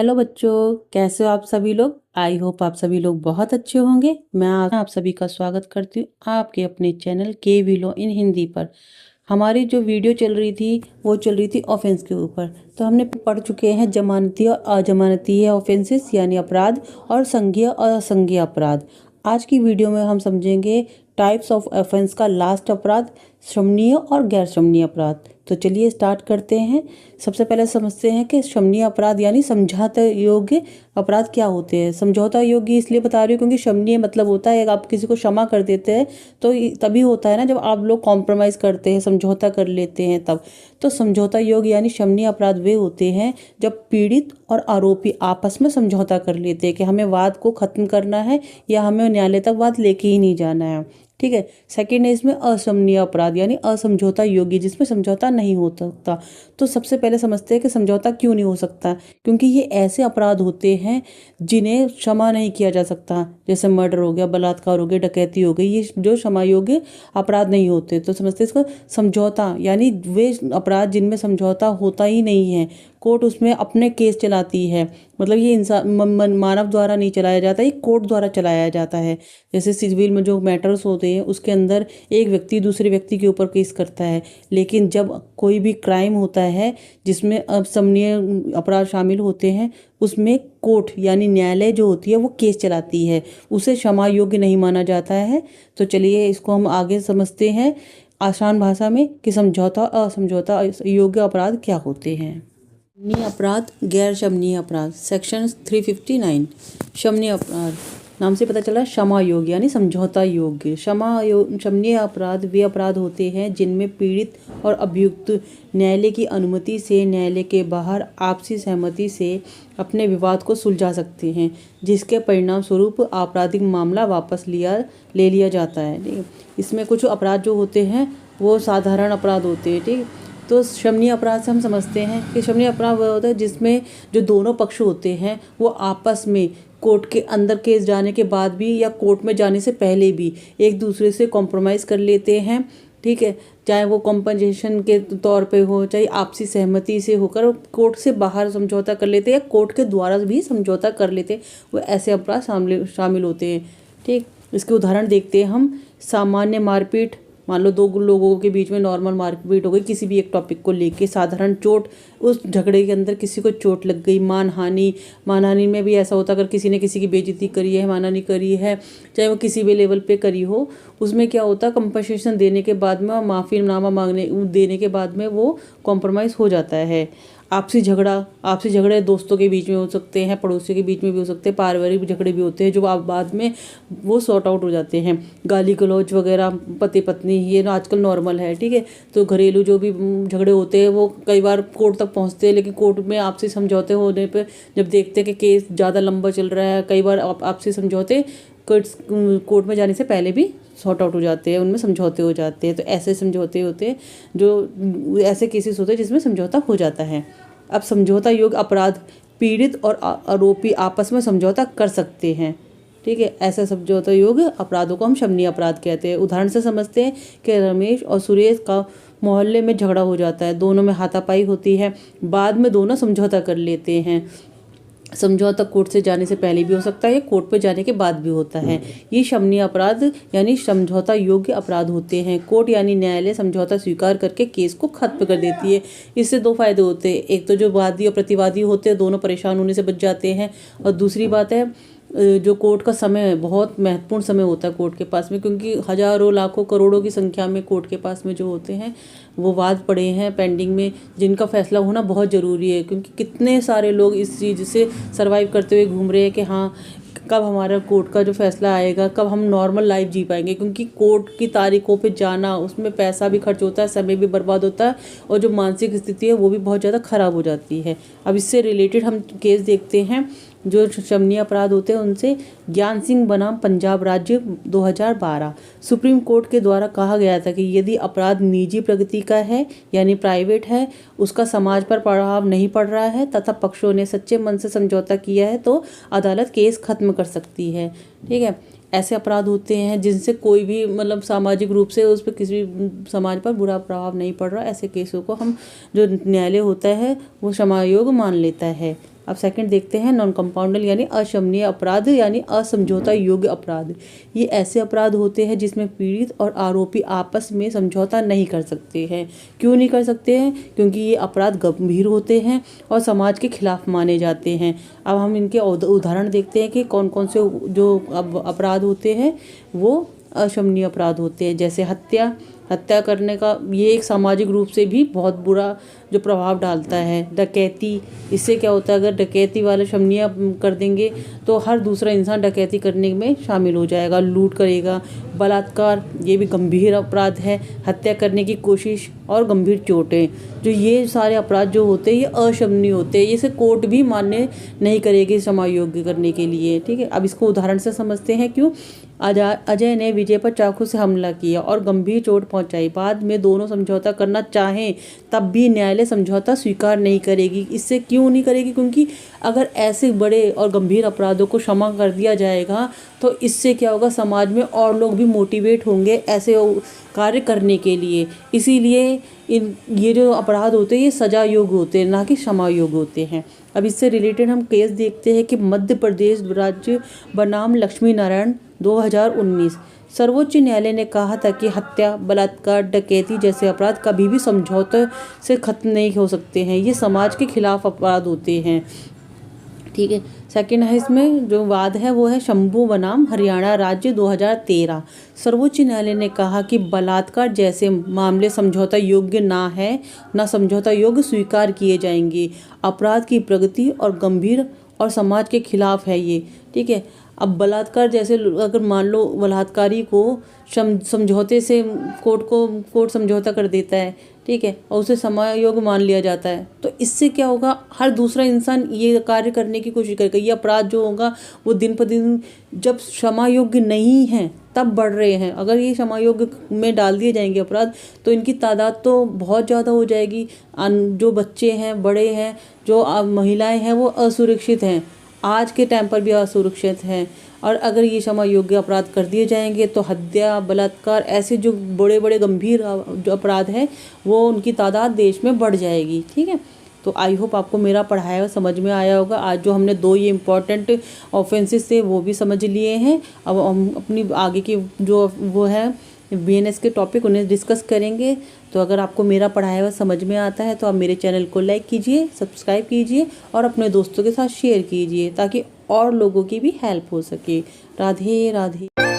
Hello बच्चों, कैसे हो आप सभी लोग। आई होप आप सभी लोग बहुत अच्छे होंगे। मैं आप सभी का स्वागत करती हूँ आपके अपने चैनल के वीलो इन हिंदी पर। हमारी जो वीडियो चल रही थी वो चल रही थी ऑफेंस के ऊपर। तो हमने पढ़ चुके हैं जमानती और अजमानती ऑफेंसेस यानी अपराध और संज्ञेय और असंज्ञेय अपराध। आज की वीडियो में हम समझेंगे टाइप्स ऑफ ऑफेंस का लास्ट अपराध, शमनीय और गैर शमनीय अपराध। तो चलिए स्टार्ट करते हैं। सबसे पहले समझते हैं कि शमनीय अपराध यानी समझौता योग्य अपराध क्या होते हैं। समझौता योग्य इसलिए बता रही हूँ क्योंकि शमनीय मतलब होता है आप किसी को क्षमा कर देते हैं, तो तभी होता है ना जब आप लोग कॉम्प्रोमाइज़ करते हैं, समझौता कर लेते हैं तब। तो समझौता योग्य यानी शमनीय अपराध वे होते हैं जब पीड़ित और आरोपी आपस में समझौता कर लेते हैं कि हमें वाद को ख़त्म करना है या हमें न्यायालय तक वाद लेके ही नहीं जाना है। ठीक है। सेकेंड है इसमें असमनीय अपराध यानी असमझौता योग्य, जिसमें समझौता नहीं हो सकता। तो सबसे पहले समझते हैं कि समझौता क्यों नहीं हो सकता। क्योंकि ये ऐसे अपराध होते हैं जिन्हें क्षमा नहीं किया जा सकता, जैसे मर्डर हो गया, बलात्कार हो गया, डकैती हो गई, ये जो क्षमा योग्य अपराध नहीं होते। तो समझते हैं इसको समझौता यानी वे अपराध जिनमें समझौता होता ही नहीं है, कोर्ट उसमें अपने केस चलाती है। मतलब ये इंसान मानव द्वारा नहीं चलाया जाता, ये कोर्ट द्वारा चलाया जाता है। जैसे सिविल में जो मैटर्स होते हैं उसके अंदर एक व्यक्ति दूसरे व्यक्ति के ऊपर केस करता है, लेकिन जब कोई भी क्राइम होता है जिसमें असमनीय अपराध शामिल होते हैं, उसमें कोर्ट यानी न्यायालय जो होती है वो केस चलाती है, उसे क्षमा योग्य नहीं माना जाता है। तो चलिए इसको हम आगे समझते हैं आसान भाषा में कि समझौता और असमझौता योग्य अपराध क्या होते हैं। शमनीय अपराध, गैर शमनीय अपराध, सेक्शन 359। शमनीय अपराध नाम से पता चला क्षमा योग्य यानी समझौता योग्य। शमनीय अपराध वे अपराध होते हैं जिनमें पीड़ित और अभियुक्त न्यायालय की अनुमति से न्यायालय के बाहर आपसी सहमति से अपने विवाद को सुलझा सकते हैं, जिसके परिणाम स्वरूप आपराधिक मामला वापस ले लिया जाता है। ठीक है। इसमें कुछ अपराध जो होते हैं वो साधारण अपराध होते हैं। ठीक है। तो शमनीय अपराध से हम समझते हैं कि शमनीय अपराध वह होता है जिसमें जो दोनों पक्ष होते हैं वो आपस में कोर्ट के अंदर केस जाने के बाद भी या कोर्ट में जाने से पहले भी एक दूसरे से कॉम्प्रोमाइज़ कर लेते हैं। ठीक है। चाहे वो कॉम्पनसेशन के तौर पे हो, चाहे आपसी सहमति से होकर कोर्ट से बाहर समझौता कर लेते हैं या कोर्ट के द्वारा भी समझौता कर लेते हैं, वो ऐसे अपराध शामिल होते हैं। ठीक। इसके उदाहरण देखते हैं हम। सामान्य मारपीट, मान लो दो लोगों के बीच में नॉर्मल मारपीट हो गई किसी भी एक टॉपिक को लेके, साधारण चोट, उस झगड़े के अंदर किसी को चोट लग गई। मानहानि में भी ऐसा होता है, अगर किसी ने किसी की बेइज्जती करी है, मानहानि करी है, चाहे वो किसी भी लेवल पे करी हो, उसमें क्या होता है कंपनसेशन देने के बाद में, माफ़ीनामा देने के बाद में वो कॉम्प्रोमाइज़ हो जाता है। आपसी झगड़े दोस्तों के बीच में हो सकते हैं, पड़ोसियों के बीच में भी हो सकते हैं, पारिवारिक झगड़े भी होते हैं जो आप बाद में वो सॉर्ट आउट हो जाते हैं। गाली गलौज वगैरह पति पत्नी, ये ना आजकल नॉर्मल है। ठीक है। तो घरेलू जो भी झगड़े होते हैं वो कई बार कोर्ट तक पहुंचते हैं, लेकिन कोर्ट में आपसी समझौते होने पे जब देखते हैं कि केस ज़्यादा लंबा चल रहा है, कई बार आपसी समझौते कोर्ट में जाने से पहले भी सॉर्ट आउट हो जाते हैं, उनमें समझौते हो जाते हैं। तो ऐसे समझौते होते हैं, जो ऐसे केसेस होते हैं जिसमें समझौता हो जाता है। अब समझौता योग्य अपराध, पीड़ित और आरोपी आपस में समझौता कर सकते हैं। ठीक है। ऐसे समझौता योग्य अपराधों को हम शमनीय अपराध कहते हैं। उदाहरण से समझते हैं कि रमेश और सुरेश का मोहल्ले में झगड़ा हो जाता है, दोनों में हाथापाई होती है, बाद में दोनों समझौता कर लेते हैं। समझौता कोर्ट से जाने से पहले भी हो सकता है या कोर्ट पे जाने के बाद भी होता है। ये शमनीय अपराध यानी समझौता योग्य अपराध होते हैं। कोर्ट यानी न्यायालय समझौता स्वीकार करके केस को खत्म कर देती है। इससे दो फायदे होते हैं, एक तो जो वादी और प्रतिवादी होते हैं दोनों परेशान होने से बच जाते हैं, और दूसरी बात है जो कोर्ट का समय बहुत महत्वपूर्ण समय होता है कोर्ट के पास में, क्योंकि हजारों लाखों करोड़ों की संख्या में कोर्ट के पास में जो होते हैं वो वाद पड़े हैं पेंडिंग में, जिनका फैसला होना बहुत ज़रूरी है। क्योंकि कितने सारे लोग इस चीज़ से सर्वाइव करते हुए घूम रहे हैं कि हाँ कब हमारा कोर्ट का जो फैसला आएगा, कब हम नॉर्मल लाइफ जी पाएंगे। क्योंकि कोर्ट की तारीखों पे जाना, उसमें पैसा भी खर्च होता है, समय भी बर्बाद होता है, और जो मानसिक स्थिति है वो भी बहुत ज़्यादा ख़राब हो जाती है। अब इससे रिलेटेड हम केस देखते हैं जो शमनीय अपराध होते हैं उनसे। ज्ञान सिंह बनाम पंजाब राज्य 2012। सुप्रीम कोर्ट के द्वारा कहा गया था कि यदि अपराध निजी प्रगति का है यानी प्राइवेट है, उसका समाज पर प्रभाव नहीं पड़ रहा है तथा पक्षों ने सच्चे मन से समझौता किया है तो अदालत केस खत्म कर सकती है। ठीक है। ऐसे अपराध होते हैं जिनसे कोई भी मतलब सामाजिक रूप से उस पर किसी समाज पर बुरा प्रभाव नहीं पड़ रहा, ऐसे केसों को हम जो न्यायालय होता है वो क्षमा योग्य मान लेता है। अब सेकंड देखते हैं नॉन कंपाउंडल यानी अशमनीय अपराध यानी असमझौता योग्य अपराध। ये ऐसे अपराध होते हैं जिसमें पीड़ित और आरोपी आपस में समझौता नहीं कर सकते हैं। क्यों नहीं कर सकते हैं? क्योंकि ये अपराध गंभीर होते हैं और समाज के खिलाफ माने जाते हैं। अब हम इनके उदाहरण देखते हैं कि कौन कौन से जो अपराध होते हैं वो अशमनीय अपराध होते हैं। जैसे हत्या करने का, ये एक सामाजिक रूप से भी बहुत बुरा जो प्रभाव डालता है। डकैती, इससे क्या होता है, अगर डकैती वाले शमनीय कर देंगे तो हर दूसरा इंसान डकैती करने में शामिल हो जाएगा, लूट करेगा। बलात्कार, ये भी गंभीर अपराध है। हत्या करने की कोशिश और गंभीर चोटें, जो ये सारे अपराध जो होते हैं ये अशमनीय होते हैं। इसे कोर्ट भी मान्य नहीं करेगी समायोग्य करने के लिए। ठीक है, अब इसको उदाहरण से समझते हैं। क्यों? अजय ने विजय पर चाकू से हमला किया और गंभीर चोट पहुंचाई। बाद में दोनों समझौता करना चाहें तब भी न्यायालय समझौता स्वीकार नहीं करेगी। इससे क्यों नहीं करेगी? क्योंकि अगर ऐसे बड़े और गंभीर अपराधों को क्षमा कर दिया जाएगा तो इससे क्या होगा, समाज में और लोग भी मोटिवेट होंगे ऐसे कार्य करने के लिए। इसीलिए ये जो अपराध होते हैं ये सजा योग्य होते हैं, ना कि क्षमा योग्य होते हैं। अब इससे रिलेटेड हम केस देखते हैं कि मध्य प्रदेश राज्य बनाम लक्ष्मी नारायण 2019 सर्वोच्च न्यायालय ने कहा था कि हत्या, बलात्कार, डकैती जैसे अपराध कभी भी समझौते से खत्म नहीं हो सकते हैं। ये समाज के खिलाफ अपराध होते हैं। ठीक है, सेकंड है इसमें जो वाद है वो है शंभू बनाम हरियाणा राज्य 2013। सर्वोच्च न्यायालय ने कहा कि बलात्कार जैसे मामले समझौता योग्य ना है, ना समझौता योग्य स्वीकार किए जाएंगे। अपराध की प्रगति और गंभीर और समाज के खिलाफ है ये। ठीक है, अब बलात्कार जैसे अगर मान लो बलात्कारी को समझौते से कोर्ट समझौता कर देता है, ठीक है, और उसे समायोग्य मान लिया जाता है, तो इससे क्या होगा, हर दूसरा इंसान ये कार्य करने की कोशिश करेगा। ये अपराध जो होगा वो दिन पर दिन जब क्षमायोग्य नहीं है तब बढ़ रहे हैं। अगर ये क्षमायोग्य में डाल दिए जाएंगे अपराध तो इनकी तादाद तो बहुत ज़्यादा हो जाएगी। जो बच्चे हैं, बड़े हैं, जो महिलाएं हैं वो असुरक्षित हैं, आज के टाइम पर भी असुरक्षित हैं। और अगर ये क्षमा योग्य अपराध कर दिए जाएंगे तो हत्या, बलात्कार ऐसे जो बड़े बड़े गंभीर जो अपराध हैं वो उनकी तादाद देश में बढ़ जाएगी। ठीक है, तो आई होप आपको मेरा पढ़ाया हुआ समझ में आया होगा। आज जो हमने 2 ये इम्पॉर्टेंट ऑफेंसेस थे वो भी समझ लिए हैं। अब हम अपनी आगे की जो वो है BNS के टॉपिक उन्हें डिस्कस करेंगे। तो अगर आपको मेरा पढ़ाया हुआ समझ में आता है तो आप मेरे चैनल को लाइक कीजिए, सब्सक्राइब कीजिए और अपने दोस्तों के साथ शेयर कीजिए ताकि और लोगों की भी हेल्प हो सके। राधे राधे।